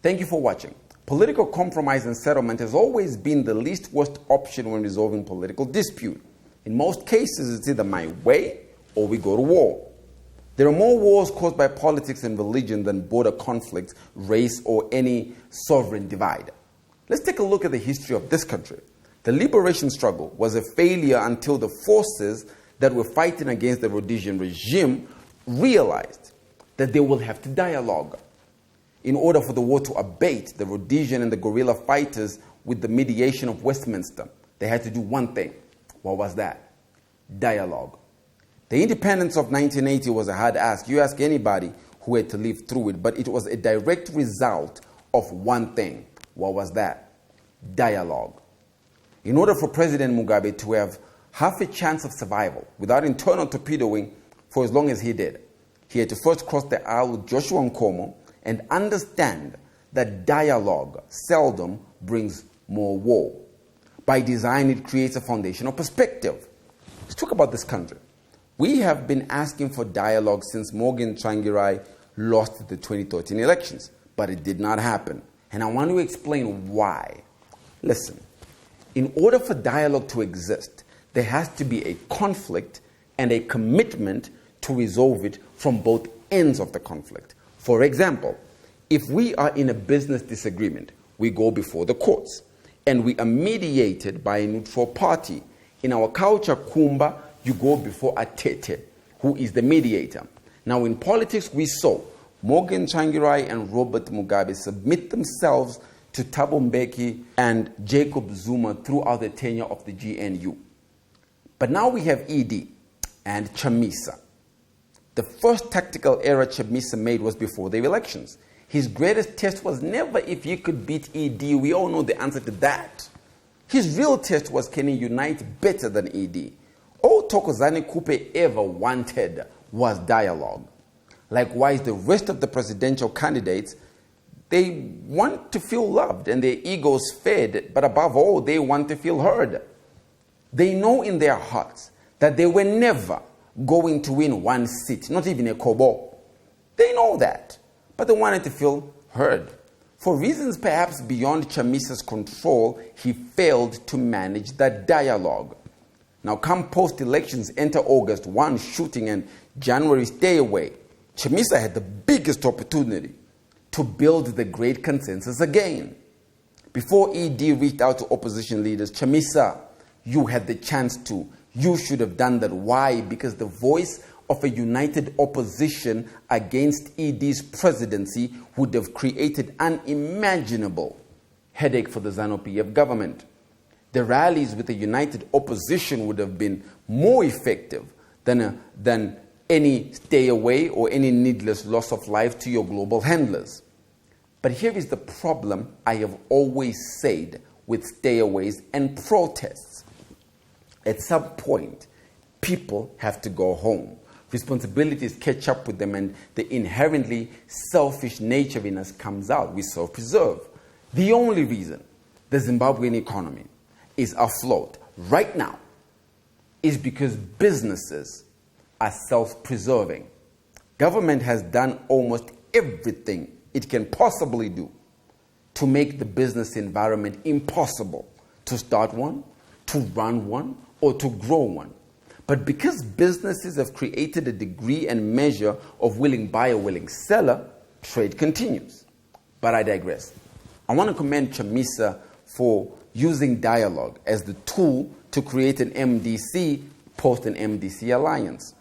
Thank you for watching. Political compromise and settlement has always been the least worst option when resolving political dispute. In most cases, it's either my way or we go to war. There are more wars caused by politics and religion than border conflicts, race, or any sovereign divide. Let's take a look at the history of this country. The liberation struggle was a failure until the forces that were fighting against the Rhodesian regime realized that they will have to dialogue. In order for the war to abate, the Rhodesian and the guerrilla fighters, with the mediation of Westminster, they had to do one thing. What was that? Dialogue. The independence of 1980 was a hard ask. You ask anybody who had to live through it, but it was a direct result of one thing. What was that? Dialogue. In order for President Mugabe to have half a chance of survival without internal torpedoing for as long as he did, he had to first cross the aisle with Joshua Nkomo and understand that dialogue seldom brings more war. By design, it creates a foundation of perspective. Let's talk about this country. We have been asking for dialogue since Morgan Tsvangirai lost the 2013 elections, but it did not happen. And I want to explain why. Listen, in order for dialogue to exist, there has to be a conflict and a commitment to resolve it from both ends of the conflict. For example, if we are in a business disagreement, we go before the courts and we are mediated by a neutral party. In our culture, Kumba, you go before a Tete, who is the mediator. Now in politics, we saw Morgan Tsvangirai and Robert Mugabe submit themselves to Thabo Mbeki and Jacob Zuma throughout the tenure of the GNU. But now we have ED and Chamisa. The first tactical error Chamisa made was before the elections. His greatest test was never if he could beat ED. We all know the answer to that. His real test was, can he unite better than ED? All Thokozani Kupe ever wanted was dialogue. Likewise, the rest of the presidential candidates, they want to feel loved and their egos fed, but above all, they want to feel heard. They know in their hearts that they were never going to win one seat, not even a kobo. They know that, but they wanted to feel heard. For reasons perhaps beyond Chamisa's control, he failed to manage that dialogue. Now come post-elections, enter August, one shooting and January stay away. Chamisa had the biggest opportunity to build the great consensus again. Before ED reached out to opposition leaders, Chamisa, you had the chance to. You should have done that. Why? Because the voice of a united opposition against ED's presidency would have created unimaginable headache for the ZANU-PF government. The rallies with a united opposition would have been more effective than any stay away or any needless loss of life to your global handlers. But here is the problem I have always said with stayaways and protests. At some point, people have to go home. Responsibilities catch up with them and the inherently selfish nature in us comes out. We self-preserve. The only reason the Zimbabwean economy is afloat right now is because businesses are self-preserving. Government has done almost everything it can possibly do to make the business environment impossible to start one, to run one, or to grow one. But because businesses have created a degree and measure of willing buyer, willing seller, trade continues. But I digress. I want to commend Chamisa for using dialogue as the tool to create an MDC post an MDC alliance.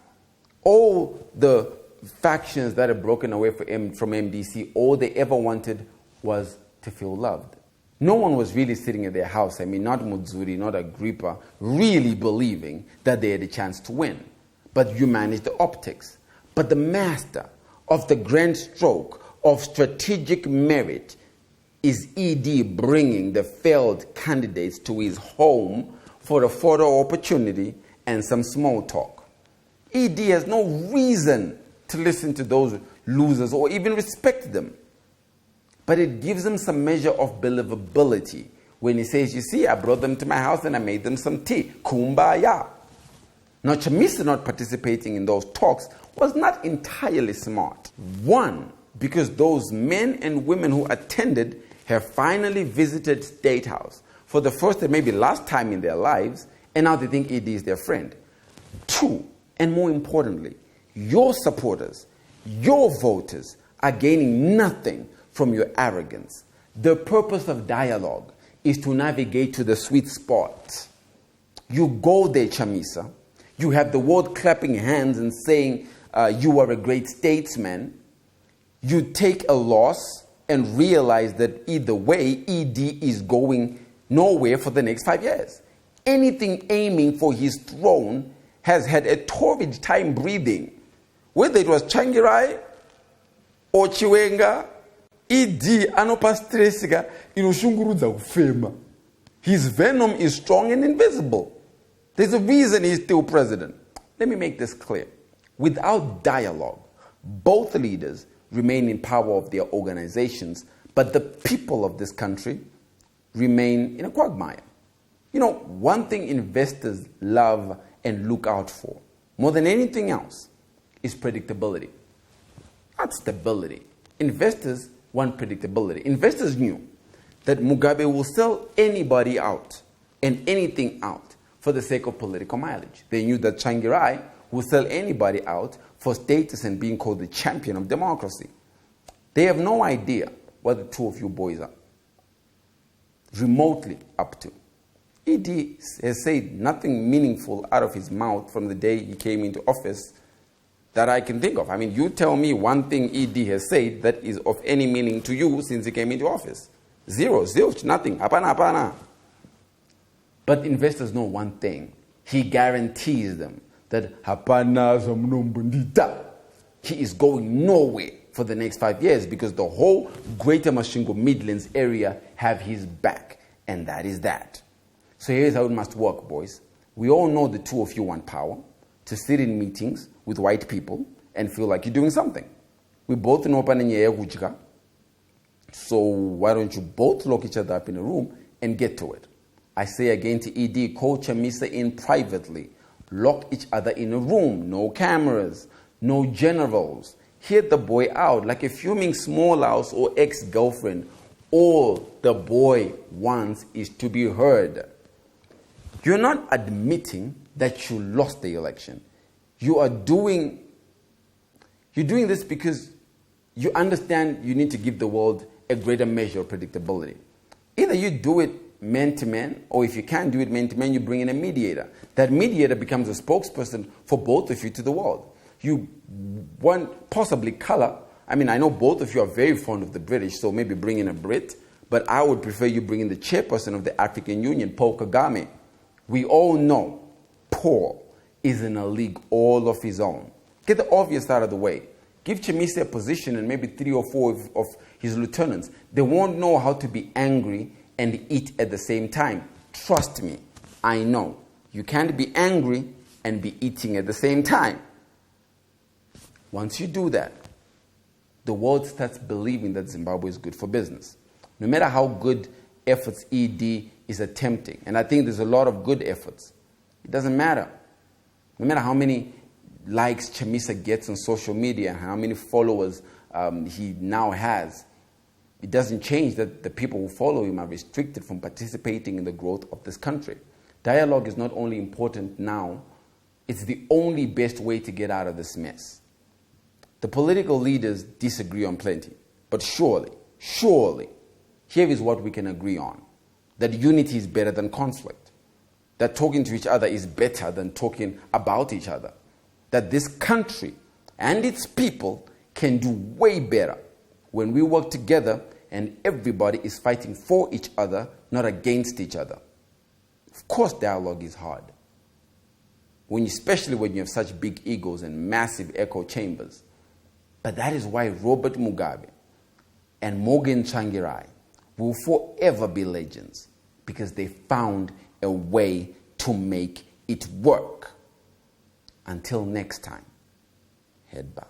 All the factions that have broken away from MDC, all they ever wanted was to feel loved. No one was really sitting at their house, not Mudzuri, not Agrippa, really believing that they had a chance to win. But you managed the optics. But the master of the grand stroke of strategic merit is ED bringing the failed candidates to his home for a photo opportunity and some small talk. ED has no reason to listen to those losers or even respect them. But it gives him some measure of believability when he says, you see, I brought them to my house and I made them some tea. Kumbaya. Now, Chamisa not participating in those talks was not entirely smart. One, because those men and women who attended have finally visited State House for the first and maybe last time in their lives, and now they think ED is their friend. 2, and more importantly, your supporters, your voters are gaining nothing from your arrogance. The purpose of dialogue is to navigate to the sweet spot. You go there, Chamisa. You have the world clapping hands and saying you are a great statesman. You take a loss and realize that either way, ED is going nowhere for the next 5 years. Anything aiming for his throne has had a torrid time breathing. Whether it was Changirai or Chiwenga, ED anopa stressiga inoshungurudza kufema. His venom is strong and invisible. There's a reason he's still president. Let me make this clear. Without dialogue, both leaders remain in power of their organizations, but the people of this country remain in a quagmire. You know, one thing investors love and look out for, more than anything else, is predictability, not stability. Investors want predictability. Investors knew that Mugabe will sell anybody out and anything out for the sake of political mileage. They knew that Changirai will sell anybody out for status and being called the champion of democracy. They have no idea what the two of you boys are remotely up to. ED has said nothing meaningful out of his mouth from the day he came into office that I can think of. I mean, you tell me one thing ED has said that is of any meaning to you since he came into office. Zero, zilch, nothing. Hapana, hapana. But investors know one thing. He guarantees them that hapana zamnombundita. He is going nowhere for the next 5 years because the whole Greater Masvingo Midlands area have his back. And that is that. So here's how it must work, boys. We all know the two of you want power, to sit in meetings with white people and feel like you're doing something. We both know Pananya. So why don't you both lock each other up in a room and get to it? I say again to ED, call Chamisa in privately. Lock each other in a room. No cameras, no generals. Hear the boy out like a fuming small house or ex-girlfriend. All the boy wants is to be heard. You're not admitting that you lost the election. You're doing this because you understand you need to give the world a greater measure of predictability. Either you do it man to man, or if you can't do it man to man, you bring in a mediator. That mediator becomes a spokesperson for both of you to the world. You want possibly color. I mean, I know both of you are very fond of the British, so maybe bring in a Brit, but I would prefer you bring in the chairperson of the African Union, Paul Kagame. We all know Paul is in a league all of his own. Get the obvious out of the way. Give Chamisa a position and maybe 3 or 4 of his lieutenants. They won't know how to be angry and eat at the same time. Trust me, I know. You can't be angry and be eating at the same time. Once you do that, the world starts believing that Zimbabwe is good for business. No matter how good efforts ED is attempting, and I think there's a lot of good efforts, it doesn't matter. No matter how many likes Chamisa gets on social media, how many followers he now has, it doesn't change that the people who follow him are restricted from participating in the growth of this country. Dialogue is not only important now, it's the only best way to get out of this mess. The political leaders disagree on plenty, but surely, here is what we can agree on. That unity is better than conflict. That talking to each other is better than talking about each other. That this country and its people can do way better when we work together and everybody is fighting for each other, not against each other. Of course, dialogue is hard. Especially when you have such big egos and massive echo chambers. But that is why Robert Mugabe and Morgan Tsvangirai will forever be legends, because they found a way to make it work. Until next time, head bow.